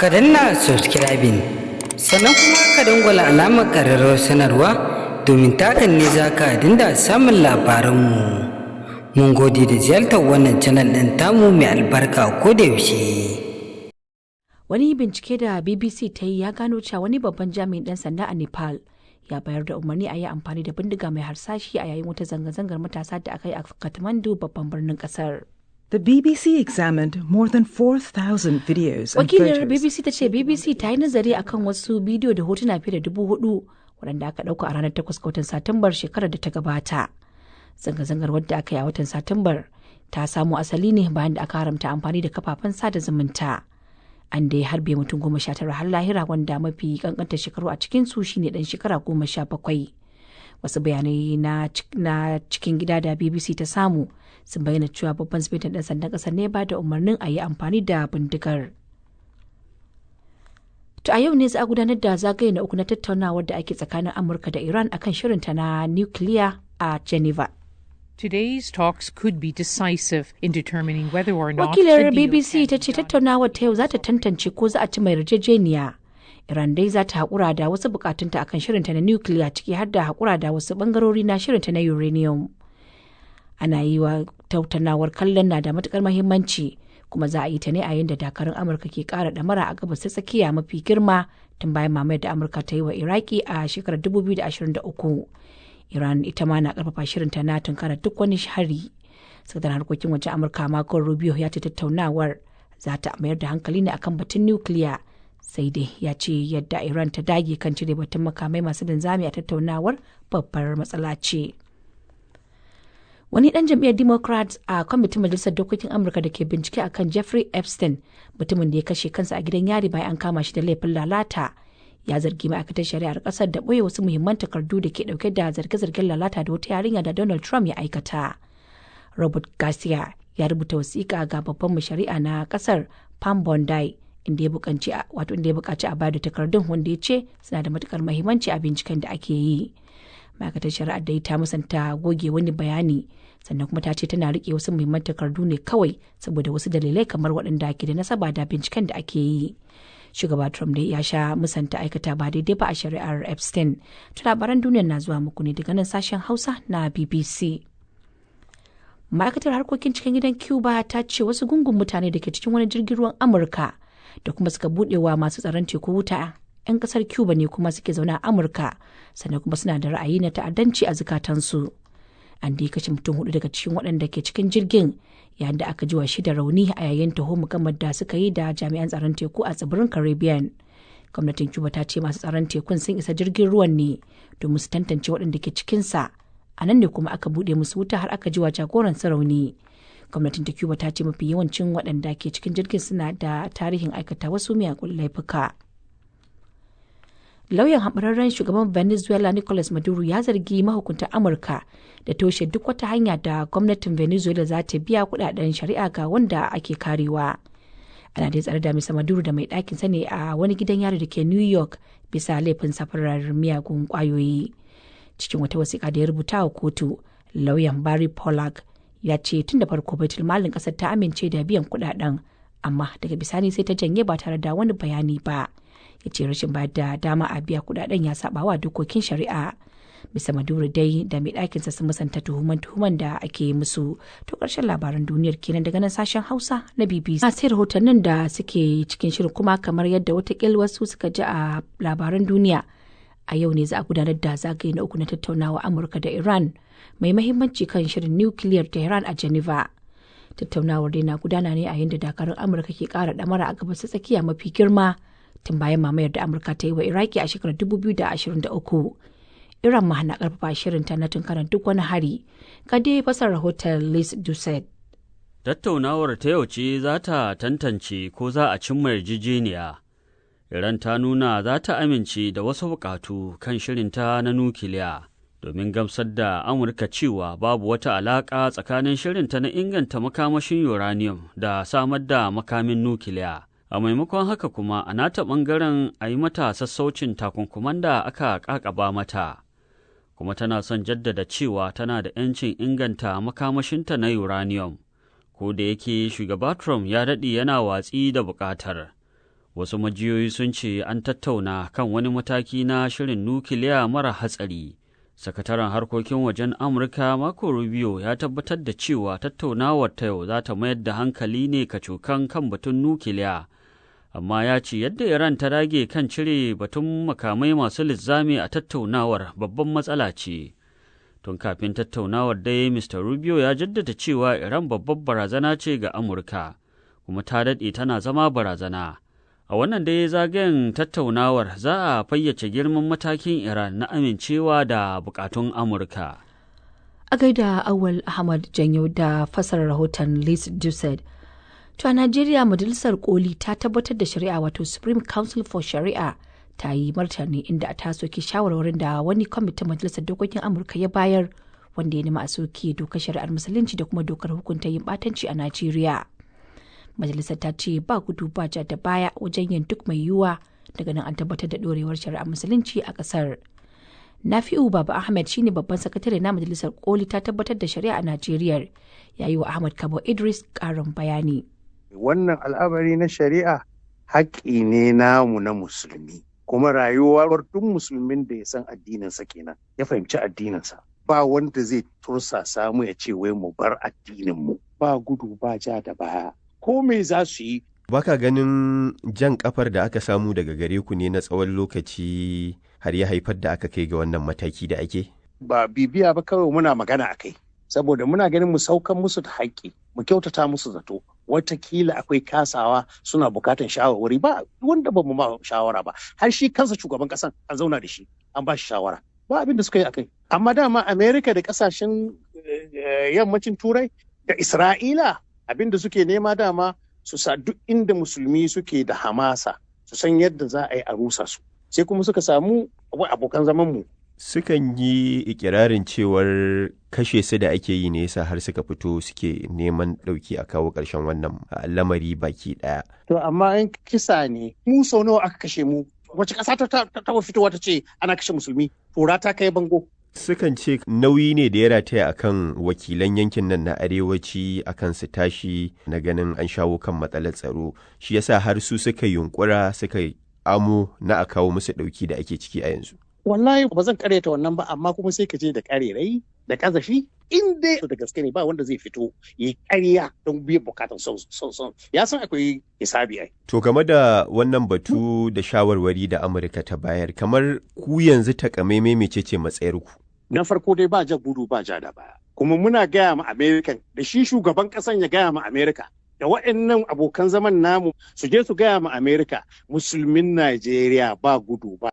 ka danna subscribing sannan kuma ka dangwala alamar ƙararrawar sanarwa domin takan ne za ka dinda samun labaranmu. Mun gode da ziyartar wannan channel ɗin tamu mai albarka ko da yaushe. Wani bincike da BBC ta yi ya gano cewa wani babban jami'in ɗan sanda a Nepal ya bayar da umarni a yi amfani da bindiga mai harsashi a yayin wata zanga-zangar matasa da aka yi a Kathmandu, babban birnin ƙasar. The BBC examined more than 4,000 videos and Wakilar photos. BBC ta ce BBC ta yi nazari akan wasu bidiyo da hotuna fiye da 4,000 waɗanda aka ɗauka a ranar 8 ga watan Satumbar shekarar da ta gabata. Zanga-zangar wadda aka yi a watan Satumbar ta samo asali ne bayan da aka haramta amfani da kafafen sada zumunta. An dai harbe mutum 19 har lahira wanda mafi kankantar shekaru a cikinsu shine ɗan shekara 17. Wasu bayanai na cikin gida da BBC ta samu sun bayyana cewa babban sifetin ɗan sandan ƙasar ne ba da umarnin a yi amfani da bindigar. To a yau ne za a gudanar da zagaye na uku na tattaunawar da ake tsakanin Amurka da Iran akan shirinta na nukiliya a Geneva. Today's talks could be decisive in determining whether or not Wakilar the deal BBC ta can be ce done. tattaunawar ta yau za ta tantance ko za a ci mai yarjejeniya. Iran dai za ta haƙura da wasu bukatunta akan shirinta na nukiliya ciki har da haƙura da wasu ɓangarori na shirinta na uranium. Ana yi wa tattaunawar kallon na da matuƙar mahimmanci kuma za a yi ta ne a yayin da dakarun Amurka ke ƙara ɗamara a gabas ta tsakiya mafi girma tun bayan mamayar da Amurka ta yi wa Iraki a shekarar 2023. Iran ita ma na ƙarfafa shirinta na tunkara duk wani hari. Sakataren harkokin wajen Amurka Marco Rubio ya ce tattaunawar za ta mayar da hankali ne akan batun nukiliya. Sai dai ya ce yadda Iran ta dage kan cire batun makamai masu linzami a tattaunawar babbar matsala ce. Wani ɗan jam'iyyar Democrats a kwamitin Majalisar Dokokin Amurka da ke bincike akan Jeffrey Epstein, mutumin da ya kashe kansa a gidan yari bayan an kama shi da laifin lalata, ya zargi ma'aikatar shari'ar ƙasar da ɓoye wasu muhimman takardu da ke ɗauke da zarge-zargen lalata da wata yarinya da Donald Trump ya aikata. Robert Garcia ya rubuta wasiƙa ga babban mai shari'a na ƙasar Pam Bondi inda ya buƙaci a bayar da takardun wanda ya ce suna da matuƙar muhimmanci a binciken da ake yi. Ma'aikatar shari'ar da ta musanta goge wani bayani sannan kuma ta ce tana riƙe wasu muhimman takardu ne kawai saboda wasu dalilai kamar waɗanda ke da nasaba da binciken da ake yi. Shugaba Trump dai ya sha musanta aikata ba daidai ba a shari'ar Epstein. Labaran duniyar na zuwa muku ne daga nan sashen Hausa na BBC. Ma'aikatar harkokin cikin gidan Cuba ta ce wasu gungun mutane da ke cikin wani jirgin ruwan Amurka da kuma suka buɗewa masu tsaron teku wuta 'yan ƙasar Cuba ne kuma suke zaune a Amurka sannan kuma suna da ra'ayi na ta'addanci a zukatansu. An dai kashe mutum 4 daga cikin waɗanda ke cikin jirgin yayin da aka ji wa 6 rauni a yayin taho mukammar da suka yi da jami'an tsaron teku a tsibirin Caribbean. Gwamnatin Cuba ta ce masu tsaron tekun sun isa jirgin ruwan ne domin su tantance waɗanda ke cikinsa. A nan ne kuma aka buɗe musu wuta har aka ji wa jagoran su rauni. Gwamnatin ta Cuba ta ce mafi yawancin waɗanda ke cikin jirgin suna da tarihin aikata wasu miyagun laifuka. Lauyan haɓararren shugaban Venezuela Nicolas Maduro ya zargi mahukuntan Amurka da toshe duk wata hanya da gwamnatin Venezuela za ta biya kudaden shari'a ga wanda ake karewa. Ana dai tsare da Mr. Maduro da mai ɗakin sa ne a wani gidan yari da ke New York bisa laifin safarar miyagun ƙwayoyi. Cikin wata wasiƙa da ya rubuta wa kotu, lauyan Barry Pollack ya ce tun da farko baitul malin ƙasar ta amince da biyan kudaden, amma daga bisani sai ta janye ba tare da wani bayani ba. Ya ce rashin bayar da dama a biya kudaden ya saba wa dokokin shari'a. Bisa Maduro dai da mai ɗakinsa sun musanta tuhuman da ake musu. To ƙarshen labaran duniyar kenan daga nan sashen Hausa na BBC. Sai rahotannin da suke cikin shirin kuma kamar yadda watakil wasu suka ji a labaran duniya. A yau ne za a gudanar da zagaye na uku na tattaunawa Amurka da Iran mai mahimmanci kan shirin nukiliyar Tehran a Geneva. Tattaunawar dai na gudana ne a yayin da dakarun Amurka ke ƙara ɗamara a gabas ta tsakiya mafi girma tun bayan mamayar da Amurka ta yi wa Iraki a shekarar 2023. Iran ma na karfafa shirinta na tunkarar duk wani hari. Ga dai fasar rahoton Liz Doucet. Tattaunawar ta yau ce za ta tantance ko za a cimma yarjejeniya. Iran ta nuna za ta amince da wasu buƙatu kan shirinta na nukiliya domin gamsar da Amurka cewa babu wata alaƙa tsakanin shirinta na inganta makamashin uranium da samar da makamin nukiliya. A maimakon haka kuma a nata ɓangaren a yi mata sassaucin takunkuman da aka ƙaƙaba mata, kuma tana son jaddada cewa tana da 'yancin inganta makamashinta na uranium, ko da yake shugaba Trump ya daɗe yana watsi da buƙatar. Wasu majiyoyi sun ce an tattauna kan wani mataki na shirin nukiliya mara hatsari. Sakataren harkokin wajen Amurka Marco Rubio ya tabbatar da cewa tattaunawar ta yau za ta mayar da hankali ne kacokan kan batun nukiliya. Amma ya ce yadda Iran ta dage kan cire batun makamai masu linzami a tattaunawar babban matsala ce. Tun kafin tattaunawar dai Mr. Rubio ya jaddada cewa Iran babbar barazana ce ga Amurka, kuma ta daɗe tana zama barazana. A wannan dai zagayen tattaunawar za a fayyace girman matakin Iran na amincewa da bukatun Amurka. A gaida Awal Ahmad Janyo da fassarar rahoton Liz Dused. To a Najeriya Majalisar Koli ta tabbatar da shari'a wato Supreme Council for Shari'a ta yi martani inda ta soki shawarwarin da wani kwamitin Majalisar Dokokin Amurka ya bayar wanda ya nemi a soke dokar shari'ar musulunci da kuma dokar hukunta yin batanci a Najeriya. Majalisar ta ce ba gudu ba ja da baya wajen yin duk mai yiwuwa daga nan an tabbatar da dorewar shari'ar musulunci a kasar. Nafi'u Baba Ahmed shine babban sakatare na Majalisar Koli ta tabbatar da shari'a a Najeriya, yayi wa Ahmad Kabo Idris karin bayani. Wannan al'amari na shari'a haƙƙi ne namu na musulmi, kuma rayuwar duk musulmin da ya san addininsa kenan ya fahimci addininsa. Ba wanda zai tursa samu ya ce wai mu bar addininmu, ba gudu ba ja da baya. Ko me za su yi. Baka ganin jan kafar da aka samu daga gare ku ne na tsawon lokaci har ya haifar da aka kai ga wannan mataki da ake? Ba bibiya ba, kawai muna magana a kai. Saboda muna ganin mu saukan musu da haƙƙi, mu kyautata musu zato. Watakila akwai kasawa suna bukatan shawarwari, ba wanda ba mu ma shawara ba. Har shi kansa shugaban ƙasan an zauna da shi an ba shi shawara. Ba abin da suka yi a kai. Amma dama Amerika da ƙasashen yammacin Turai da Isra'ila abin da suke nema dama su sa duk inda musulmi suke da hamasa su san yadda za a yi a rusa su. Sai kuma suka samu abokan zaman mu. Sukan yi ikirarin cewar kashe su da ake yi ne yasa har suka fito suke neman ɗauki a kawo ƙarshen wannan lamari baki ɗaya. To amma in kisa ne, mu sau nawa aka kashe mu? Wace ƙasa ta taɓa fitowa ta ce ana kashe musulmi? Tura ta kai bango. Sukan ce nauyi ne da ya rataya akan wakilan yankin nan na arewaci akan su tashi na ganin an shawo kan matsalar tsaro. Shi yasa har su suka yunkura suka amo na a kawo musu ɗauki da ake ciki a yanzu. Wallahi ba zan karyata wannan ba, amma kuma sai ka je da karerai da kazafi in dai da gaske ne ba wanda zai fito ya yi karya don biyan bukatan son ya san akwai hisabi ai. To game da wannan batu da shawarwari da Amurka ta bayar, kamar ku yanzu takamaimai mecece matsayar ku? Na farko dai ba ja gudu ba ja da baya, kuma muna gaya ma American da shi shugaban kasan ya gaya ma America da waɗannan abokan zaman namu su je su gaya ma America musulmin Najeriya ba gudu ba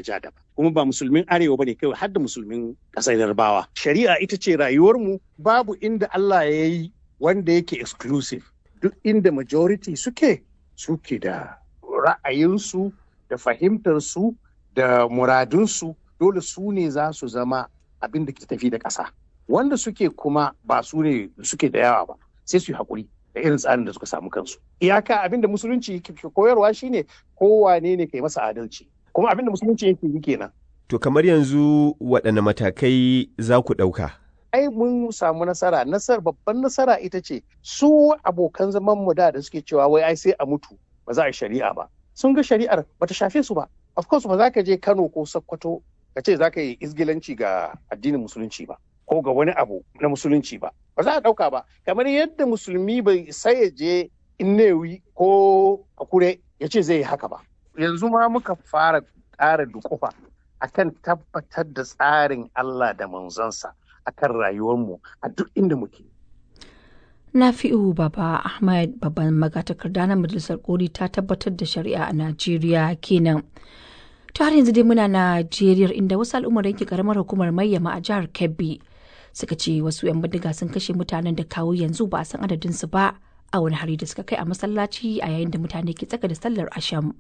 ja da ba, kuma ba musulmin arewa bane kawai, har da musulmin ƙasar Yarbawa. Shari'a ita ce rayuwarmu, babu inda Allah ya yi wanda yake exclusive. Duk inda majority suke da ra'ayinsu da fahimtarsu da muradunsu, dole su ne za su zama abin da ke tafi da ƙasa. Wanda suke kuma ba su ne suke da yawa ba, sai su yi haƙuri da irin tsarin da suka samu kansu. Iyaka abin da musulunci ke koyarwa shine kowane ne kai masa adalci. Kuma abin da musulunci yake yi kenan. To kamar yanzu waɗanne matakai za ku ɗauka? Ai mun samu nasara. Babban nasara ita ce su abokan zaman mu da suke cewa wai ai sai a mutu ba za a yi shari'a ba. Sun ga shari'ar bata shafe su ba. Of course ba za ka je Kano ko Sokoto ka ce za ka yi izgilanci ga addinin musulunci ba ko ga wani abu na musulunci ba. Ba za a ɗauka ba. Kamar yadda musulmi bai sai ya je Innewi ko Akure ya ce zai yi haka ba. Yanzu ma muka fara ƙara dukufa akan tabbatar da tsarin Allah da manzansa akan rayuwarmu a duk inda muke. Nafi'u Baba Ahmed babban magatakarda na Majalisar Koli ta tabbatar da shari'a a Najeriya kenan. To har yanzu dai muna Najeriya inda wasu al'ummar yankin karamar hukumar Mayyama a jihar Kebbi suka ce wasu 'yan bindiga sun kashe mutanen da kawo yanzu ba a san adadinsu ba a wani hari da suka kai a masallaci a yayin da mutane ke tsaka da sallar asham.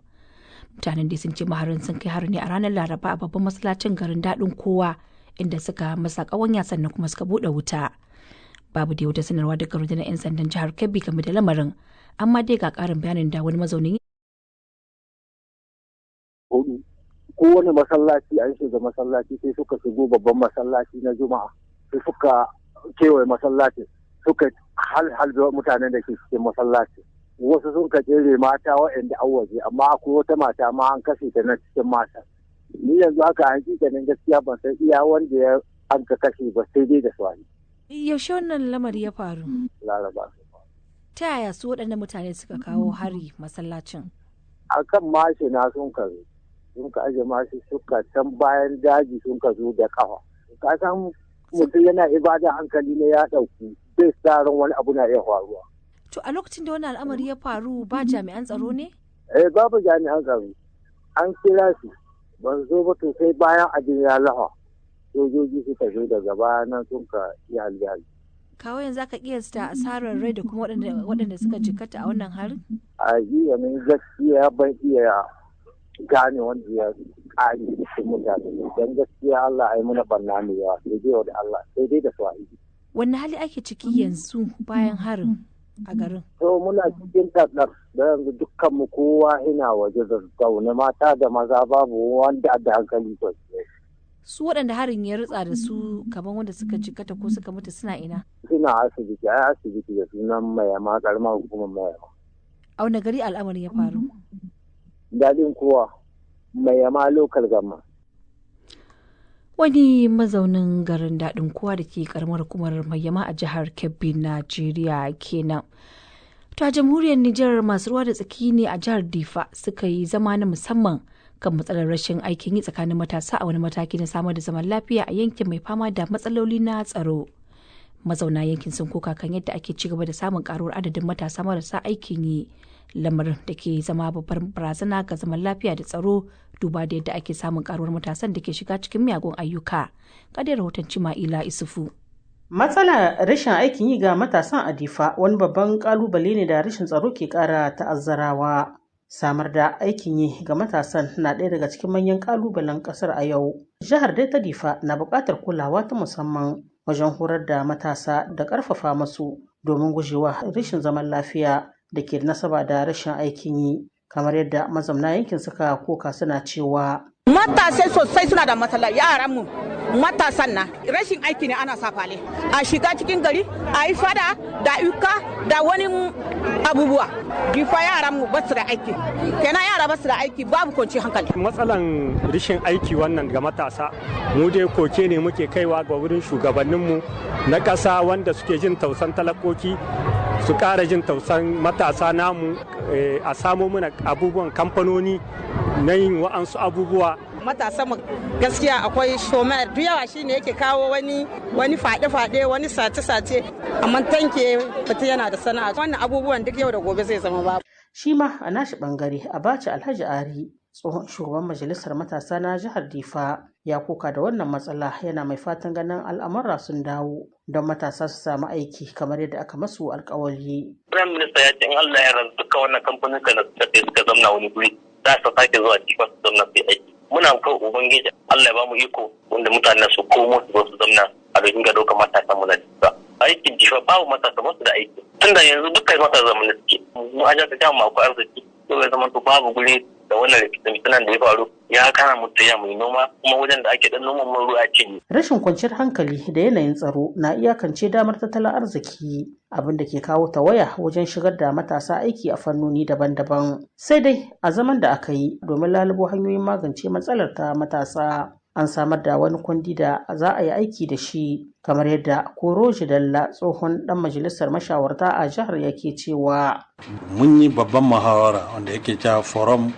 Mutanen dai sun ce maharin sun kai hari ne a ranar Laraba a babban masallacin garin Daɗin Kowa inda suka masa ƙawanya sannan kuma suka buɗe wuta. Babu dai wata sanarwa daga rundunar 'yan sandan jihar Kebbi game da lamarin, amma dai ga ƙarin bayanin da wani mazaunin kowane masallaci an shiga masallaci sai suka shigo babban masallaci na Juma'a sai suka kewaye masallaci suka halbe mutanen da ke cikin masallaci. Wasu sun ka tsere mata waɗanda an waje, amma akwai wata mata ma an kashe ta na cikin mata. Ni yanzu haka hakikanin gaskiya ban san iya wanda ya an ka kashe ba sai dai da swani. Yaushe wannan lamari ya faru? Laraba. Ta yaya su waɗannan mutane suka kawo hari masallacin? Akan mashi na sun ka zo. Sun ka aje mashi suka can bayan daji sun ka zo da kafa. Ka san mutum yana ibada hankali ne ya ɗauki zai sa ran wani abu na iya faruwa. To a lokacin da wannan al'amari ya faru ba jami'an tsaro ne? Babu jami'an tsaro. An kira su ban zo ba to sai bayan abin ya lafa. Sojoji suka zo daga baya nan sun ka yi halgali. Kawo yanzu aka kiyasta asarar rai da kuma waɗanda suka jikkata a wannan harin? A yi yanin gaskiya ban iya gane wanda ya ƙari cikin mutane. Don gaskiya Allah ai muna banna ne yawa sai dai da Allah sai dai da swahili. Wanne hali ake ciki yanzu bayan harin a garin? To muna cikin ɗaɗɗar da yanzu dukkan mu kowa ina waje da zaune mata da maza babu wanda da hankali sosai. Su waɗanda harin ya rutsa da su kamar wanda suka jikkata ko suka mutu suna ina? Suna asibiti, asibiti da sunan Mayama, ƙaramar hukumar Mayama. A wani gari al'amarin ya faru? Daɗin kowa, Mayama lokal gama. Wani mazaunin garin Daɗin kowa da ke ƙaramar hukumar Mayama a jihar Kebbi, Najeriya kenan. To a jamhuriyar Nijar masu ruwa da tsaki ne a jihar Difa suka yi zama na musamman kan matsalar rashin aikin yi tsakanin matasa a wani mataki na samar da zaman lafiya a yankin mai fama da matsaloli na tsaro. Mazauna yankin sun koka kan yadda ake ci gaba da samun karuwar adadin matasa marasa aikin yi, lamarin da ke zama babbar barazana ga zaman lafiya da tsaro duba da yadda ake samun karuwar matasan da ke shiga cikin miyagun ayyuka. Kadai rahoton Cima'ila Isufu. Matsalar rashin aikin yi ga matasan a Difa wani babban kalubale ne da rashin tsaro ke kara ta'azzarawa. Samar da aikin yi ga matasan na ɗaya daga cikin manyan ƙalubalen ƙasar a yau. Jihar dai ta Difa na buƙatar kulawa ta musamman wajen horar da matasa da ƙarfafa masu domin gujewa rashin zaman lafiya da ke nasaba da rashin aikin yi, kamar yadda mazauna yankin suka koka suna cewa. Matasai sosai suna da matsala, yaranmu matasan na rashin aiki ne ana safale a shiga cikin gari a yi fada da ika da wani abubuwa. Difa yaranmu ba su da aiki, kenan yara ba su da aiki babu kwanci hankali. Matsalan rashin aiki wannan ga matasa mu dai koke ne muke kaiwa ga wurin shugabanninmu na ƙasa wanda suke jin tausan talakoki su ƙara jin tausan matasa namu, a samo mana abubuwan kamfanoni na yin wa'ansu abubuwa. Matasa gaskiya akwai shomer duk yawa shine yake kawo wani fade-fade wani sace-sace, amma tanke mutum yana da sana'a wannan abubuwan duk yau da gobe zai zama babu. Shi ma a nashi bangare Abacha Alhaji Ari tsohon shugaban majalisar matasa na jihar Difa ya koka da wannan matsala, yana mai fatan ganin al'amura sun dawo don matasa su samu aiki kamar yadda aka masu alkawari. Prime Minister ya ce in Allah ya rantu duka wannan kamfanin da suka zamna wani guri za su sake zuwa Difa su zamna su aiki. Muna kan Ubangiji Allah ya ba mu iko wanda mutanen su komo su zo su zamna a dokin ga ɗaukar matasa mu na Difa. Aikin Difa babu matasa masu da aiki. Tunda yanzu dukkan matasa mu suke. Mu aja ta jama ku arziki. Yau ya zama to babu guri da wannan rikicin da ya faru ya kana mutu ya mai noma kuma wajen da ake dan noman ruwa ce. Rashin kwanciyar hankali da yanayin tsaro na iyakance damar tattalin arziki, abin da ke kawo tawaya wajen shigar da matasa aiki a fannoni daban-daban. Sai dai a zaman da aka yi domin lalubo hanyoyin magance matsalar ta matasa, an samar da wani kundi da za a yi aiki da shi, kamar yadda Koroji Dalla tsohon dan majalisar mashawarta a jihar yake cewa. Mun yi babban muhawara wanda yake cewa forum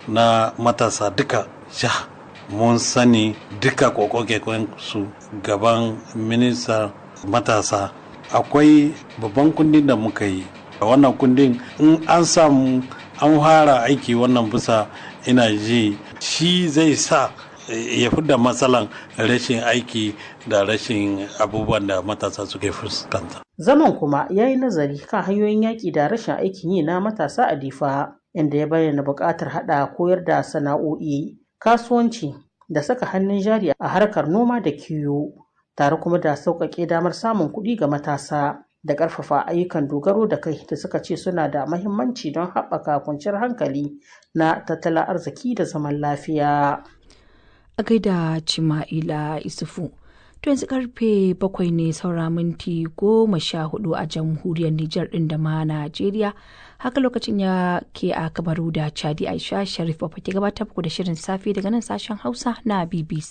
na matasa duka jiha, mun sani duka kokokin su gaban minista matasa. Akwai babban kundin da muka yi, wannan kundin in an samu an fara aiki wannan bisa, ina ji shi zai sa ya fi da matsalan rashin aiki da rashin abubuwan da matasa suke fuskanta. Zaman kuma ya yi nazari kan hanyoyin yaƙi da rashin aikin yi na matasa a Difa, inda ya bayyana buƙatar haɗa koyar da sana'o'i, kasuwanci da saka hannun jari a harkar noma da kiwo, tare kuma da sauƙaƙe damar samun kuɗi ga matasa da ƙarfafa ayyukan dogaro da kai da suka ce suna da mahimmanci don haɓaka kwanciyar hankali na tattalin arziki da zaman lafiya. A gaida Cima'ila Isufu. To yanzu karfe 7 ne saura minti 14 a jamhuriyar Nijar ɗin da ma Najeriya. Haka lokacin ya ke a Kamaru da Chadi. Aisha Sharif ba ke gabatar da shirin safe daga nan sashen Hausa na BBC.